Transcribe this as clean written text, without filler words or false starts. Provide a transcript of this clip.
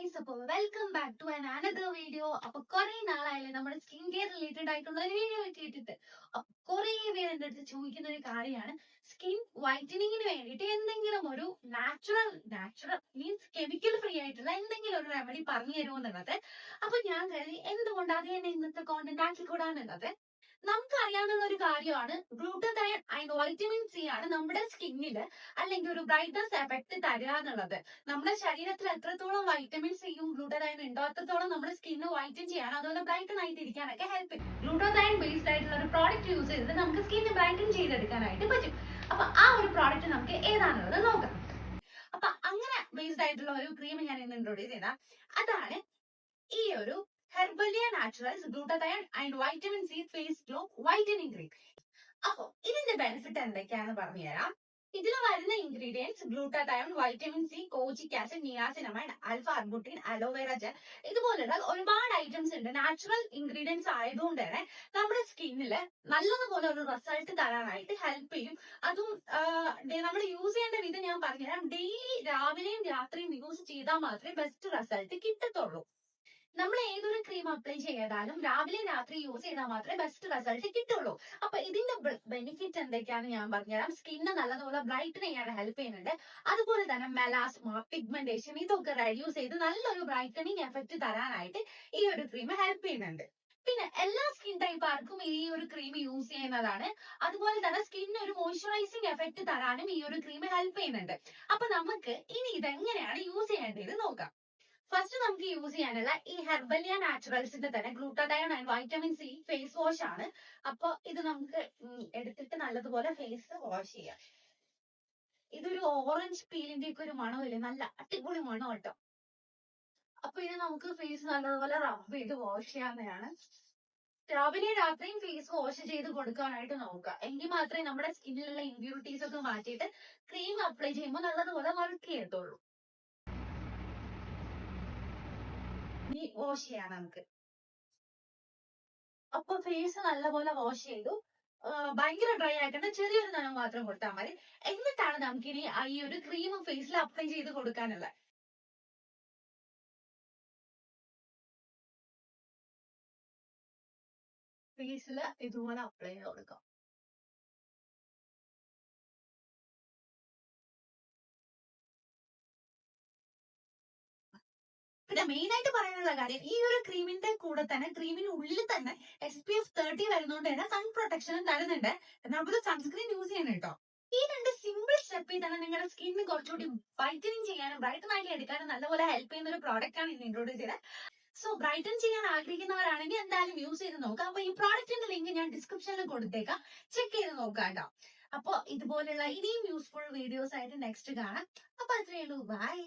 Guys, അപ്പോൾ welcome back to another video. അപ്പൊ കുറെ നാളായാലും നമ്മുടെ സ്കിൻ കെയർ റിലേറ്റഡ് ആയിട്ടുള്ള ഒരു വീഡിയോ കേട്ടിട്ട് കുറെ പേര് എന്റെ അടുത്ത് ചോദിക്കുന്ന ഒരു കാര്യമാണ്, സ്കിൻ വൈറ്റനിങ്ങിന് വേണ്ടിയിട്ട് എന്തെങ്കിലും ഒരു നാച്ചുറൽ മീൻസ് കെമിക്കൽ ഫ്രീ ആയിട്ടുള്ള എന്തെങ്കിലും ഒരു റെമഡി പറഞ്ഞു തരുമോ എന്നുള്ളത്. അപ്പൊ ഞാൻ കരുതി എന്തുകൊണ്ട് അത് തന്നെ ഇന്നത്തെ കോണ്ടന്റ് ആക്കിക്കൂടാന്നുള്ളത്. നമുക്കറിയാവുന്ന ഒരു കാര്യമാണ്, ഗ്ലൂട്ടതയോൺ ആൻഡ് വൈറ്റമിൻ സി ആണ് നമ്മുടെ സ്കിന്നില് അല്ലെങ്കിൽ ഒരു ബ്രൈറ്റ്നസ് എഫക്ട് തരിക എന്നുള്ളത്. നമ്മുടെ ശരീരത്തിൽ എത്രത്തോളം വൈറ്റമിൻ സിയും ഗ്ലൂട്ടതയോൺ ഉണ്ടോ അത്രത്തോളം നമ്മുടെ സ്കിന്ന് വൈറ്റൻ ചെയ്യാൻ, അതുപോലെ ബ്രൈറ്റൻ ആയിട്ട് ഇരിക്കാനൊക്കെ ഹെൽപ്പ് ചെയ്യും. ഗ്ലൂട്ടതയോൺ ബേസ്ഡ് ആയിട്ടുള്ള ഒരു പ്രോഡക്റ്റ് യൂസ് ചെയ്തിട്ട് നമുക്ക് സ്കിന്ന് ബ്രൈറ്റൻ ചെയ്തെടുക്കാനായിട്ട് പറ്റും. അപ്പൊ ആ ഒരു പ്രോഡക്റ്റ് നമുക്ക് ഏതാണെന്നുള്ളത് നോക്കാം. അപ്പൊ അങ്ങനെ ബേസ്ഡ് ആയിട്ടുള്ള ഒരു ക്രീം ഞാൻ ഇന്ന് ഇൻട്രോഡ്യൂസ് ചെയ്താൽ അതാണ് ഈ ഒരു Herbalia naturals glutathione and vitamin C face glow whitening cream. അപ്പൊ ഇതിന്റെ ബെനിഫിറ്റ് എന്തൊക്കെയാണെന്ന് പറഞ്ഞുതരാം. ഇതിൽ വരുന്ന ingredients glutathione, vitamin C, kojic acid, niacinamide, alpha arbutin, aloe vera gel, ഇതുപോലുള്ള ഒരുപാട് ഐറ്റംസ് ഉണ്ട്. നാച്ചുറൽ ഇൻഗ്രീഡിയൻസ് ആയതുകൊണ്ട് തന്നെ നമ്മുടെ സ്കിന്നില് നല്ലതുപോലെ ഒരു റിസൾട്ട് തരാനായിട്ട് ഹെൽപ്പ് ചെയ്യും. അതും നമ്മൾ യൂസ് ചെയ്യേണ്ട വിധം ഞാൻ പറഞ്ഞുതരാം. ഡെയിലി രാവിലെയും രാത്രിയും യൂസ് ചെയ്താൽ മാത്രമേ ബെസ്റ്റ് റിസൾട്ട് കിട്ടത്തുള്ളൂ. നമ്മൾ ഏതൊരു ക്രീം അപ്ലൈ ചെയ്താലും രാവിലെ രാത്രി യൂസ് ചെയ്താൽ മാത്രമേ ബെസ്റ്റ് റിസൾട്ട് കിട്ടുള്ളൂ. അപ്പൊ ഇതിന്റെ ബെനിഫിറ്റ് എന്തൊക്കെയാണെന്ന് ഞാൻ പറഞ്ഞുതരാം. സ്കിന്ന് നല്ലതുപോലെ ബ്രൈറ്റൻ ചെയ്യാൻ ഹെൽപ്പ് ചെയ്യുന്നുണ്ട്. അതുപോലെ തന്നെ മെലാസ്മ, പിഗ്മെന്റേഷൻ ഇതൊക്കെ റെഡ്യൂസ് ചെയ്ത് നല്ലൊരു ബ്രൈറ്റനിങ് എഫക്ട് തരാനായിട്ട് ഈ ഒരു ക്രീം ഹെൽപ്പ് ചെയ്യുന്നുണ്ട്. പിന്നെ എല്ലാ സ്കിൻ ടൈപ്പുകാർക്കും ഈ ഒരു ക്രീം യൂസ് ചെയ്യുന്നതാണ്. അതുപോലെ തന്നെ സ്കിന്നിന് ഒരു മോയ്സ്ചറൈസിങ് എഫക്ട് തരാനും ഈ ഒരു ക്രീം ഹെൽപ്പ് ചെയ്യുന്നുണ്ട്. അപ്പൊ നമുക്ക് ഇനി ഇതെങ്ങനെയാണ് യൂസ് ചെയ്യേണ്ടത് നോക്കാം. ഫസ്റ്റ് നമുക്ക് യൂസ് ചെയ്യാനുള്ള ഈ ഹെർബലിയ നാച്ചുറൽസിന്റെ തന്നെ glutathione and vitamin C face wash ആണ്. അപ്പൊ ഇത് നമുക്ക് എടുത്തിട്ട് നല്ലതുപോലെ ഫേസ് വാഷ് ചെയ്യാം. ഇതൊരു ഓറഞ്ച് പീലിന്റെ ഒക്കെ ഒരു മണമില്ലേ, നല്ല അടിപൊളി മണം കേട്ടോ. അപ്പൊ ഇത് നമുക്ക് ഫേസ് നല്ലതുപോലെ റബ് ചെയ്ത് വാഷ് ചെയ്യാവുന്നതാണ്. രാവിലെ രാത്രിയും ഫേസ് വാഷ് ചെയ്ത് കൊടുക്കാനായിട്ട് നോക്കുക. എങ്കിൽ മാത്രമേ നമ്മുടെ സ്കിന്നിലുള്ള ഇമ്പ്യൂരിറ്റീസ് ഒക്കെ മാറ്റിയിട്ട് ക്രീം അപ്ലൈ ചെയ്യുമ്പോൾ നല്ലതുപോലെ വർക്ക് ചെയ്യത്തുള്ളൂ. ഇനി വാഷ് ചെയ്യാം നമുക്ക്. അപ്പൊ ഫേസ് നല്ലപോലെ വാഷ് ചെയ്തു. ഭയങ്കര ഡ്രൈ ആക്കണ്ട, ചെറിയൊരു നനം മാത്രം കൊടുത്താൽ മതി. എന്നിട്ടാണ് നമുക്കിനി ഈ ഒരു ക്രീം ഫേസിൽ അപ്ലൈ ചെയ്ത് കൊടുക്കാനുള്ളത്. ഫേസിൽ ഇതുപോലെ അപ്ലൈ ചെയ്ത് കൊടുക്കാം. പിന്നെ മെയിൻ ആയിട്ട് പറയാനുള്ള കാര്യം, ഈ ഒരു ക്രീമിന്റെ കൂടെ തന്നെ ക്രീമിന് ഉള്ളിൽ തന്നെ SPF 30 വരുന്നോണ്ട് തന്നെ സൺ പ്രൊട്ടക്ഷനും തരുന്നുണ്ട്. നമുക്ക് സൺസ്ക്രീൻ യൂസ് ചെയ്യണം കേട്ടോ. ഈ രണ്ട് സിമ്പിൾ സ്റ്റെപ്പിൽ തന്നെ നിങ്ങളുടെ സ്കിന്നിന് കുറച്ചുകൂടി വൈറ്റനിങ് ചെയ്യാനും ബ്രൈറ്റൻ ആക്കി എടുക്കാനും നല്ലപോലെ ഹെൽപ്പ് ചെയ്യുന്ന ഒരു പ്രോഡക്റ്റ് ആണ് ഇന്ന് ഇൻട്രോഡ്യൂസ് ചെയ്തത്. സോ ബ്രൈറ്റൻ ചെയ്യാൻ ആഗ്രഹിക്കുന്നവരാണെങ്കിൽ എന്തായാലും യൂസ് ചെയ്ത് നോക്കാം. അപ്പൊ ഈ പ്രോഡക്റ്റിന്റെ ലിങ്ക് ഞാൻ ഡിസ്ക്രിപ്ഷനിൽ കൊടുത്തേക്കാം, ചെക്ക് ചെയ്ത് നോക്കാം കേട്ടോ. അപ്പൊ ഇതുപോലുള്ള ഇനിയും യൂസ്ഫുൾ വീഡിയോസ് ആയിട്ട് നെക്സ്റ്റ് കാണാം. അപ്പൊ അത്രയേ ഉള്ളൂ, ബൈ.